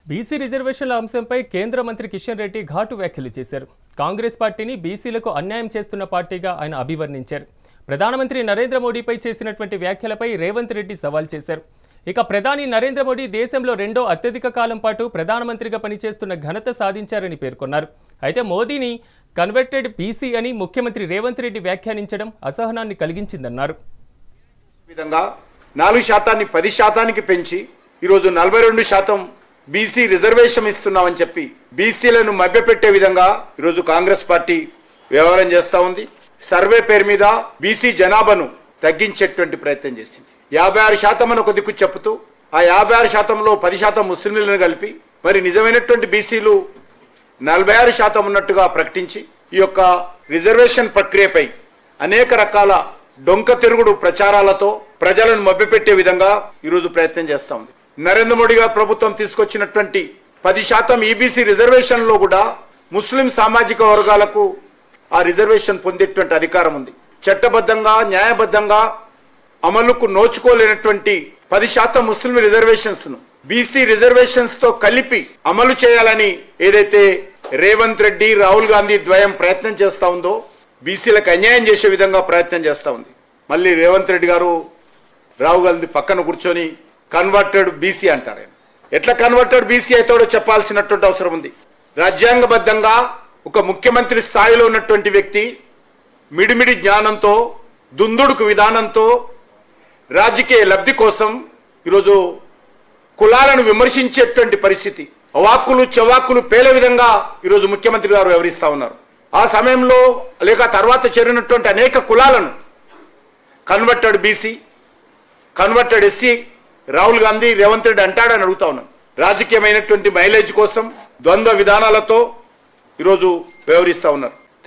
BC రిజర్వేషన్ల అంశంపై కేంద్ర మంత్రి కిషన్ రెడ్డి ఘాటు వ్యాఖ్యలు చేశారు. కాంగ్రెస్ పార్టీని బీసీలకు అన్యాయం చేస్తున్న పార్టీగా ఆయన అభివర్ణించారు. ప్రధానమంత్రి నరేంద్ర మోడీపై చేసినటువంటి వ్యాఖ్యలపై రేవంత్ రెడ్డి సవాల్ చేశారు. ఇక ప్రధాని నరేంద్ర మోడీ దేశంలో రెండో అత్యధిక కాలం పాటు ప్రధానమంత్రిగా పనిచేస్తున్న ఘనత సాధించారని పేర్కొన్నారు. అయితే మోదీని కన్వర్టెడ్ బీసీ అని ముఖ్యమంత్రి రేవంత్ రెడ్డి వ్యాఖ్యానించడం అసహనాన్ని కలిగించిందన్నారు. 4% 10% పెంచి ఈరోజు 42% బీసీ రిజర్వేషన్ ఇస్తున్నామని చెప్పి బీసీలను మభ్యపెట్టే విధంగా ఈరోజు కాంగ్రెస్ పార్టీ వ్యవహారం చేస్తూ ఉంది. సర్వే పేరు మీద బీసీ జనాభాను తగ్గించేటువంటి ప్రయత్నం చేసింది. 56% అని ఒక దిక్కు చెప్తూ ఆ 56%లో 10% ముస్లింలను కలిపి మరి నిజమైనటువంటి బీసీలు 46% ఉన్నట్టుగా ప్రకటించి ఈ యొక్క రిజర్వేషన్ ప్రక్రియపై అనేక రకాల డొంక తిరుగుడు ప్రచారాలతో ప్రజలను మభ్యపెట్టే విధంగా ఈరోజు ప్రయత్నం చేస్తూ ఉంది. నరేంద్ర మోడీ గారు ప్రభుత్వం తీసుకొచ్చినటువంటి 10% ఈబీసీ రిజర్వేషన్ లో కూడా ముస్లిం సామాజిక వర్గాలకు ఆ రిజర్వేషన్ పొందేటువంటి అధికారం ఉంది. చట్టబద్ధంగా న్యాయబద్ధంగా అమలుకు నోచుకోలేనటువంటి 10% ముస్లిం రిజర్వేషన్స్ ను బీసీ రిజర్వేషన్స్ తో కలిపి అమలు చేయాలని ఏదైతే రేవంత్ రెడ్డి రాహుల్ గాంధీ ద్వయం ప్రయత్నం చేస్తా ఉందో బీసీలకు అన్యాయం చేసే విధంగా ప్రయత్నం చేస్తా ఉంది. మళ్ళీ రేవంత్ రెడ్డి గారు రాహుల్ గాంధీ పక్కన కూర్చొని కన్వర్టెడ్ బీసీ అంటారు. ఎట్లా కన్వర్టెడ్ బీసీ అవుతాడో చెప్పాల్సినటువంటి అవసరం ఉంది. రాజ్యాంగబద్ధంగా ఒక ముఖ్యమంత్రి స్థాయిలో ఉన్నటువంటి వ్యక్తి మిడిమిడి జ్ఞానంతో దుందుడుకు విధానంతో రాజకీయ లబ్ధి కోసం ఈరోజు కులాలను విమర్శించేటువంటి పరిస్థితి, అవాక్కులు చెవాక్కులు పేలే విధంగా ఈరోజు ముఖ్యమంత్రి గారు వ్యవహరిస్తా ఉన్నారు. ఆ సమయంలో లేక తర్వాత చేరినటువంటి అనేక కులాలను converted BC, converted SC Rahul Gandhi Revanth Reddy అంటాడని అడుగుతా ఉన్నాను. రాజకీయమైనటువంటి మైలేజ్ కోసం ద్వంద్వ విధానాలతో ఈరోజు వ్యవహరిస్తా ఉన్నారు.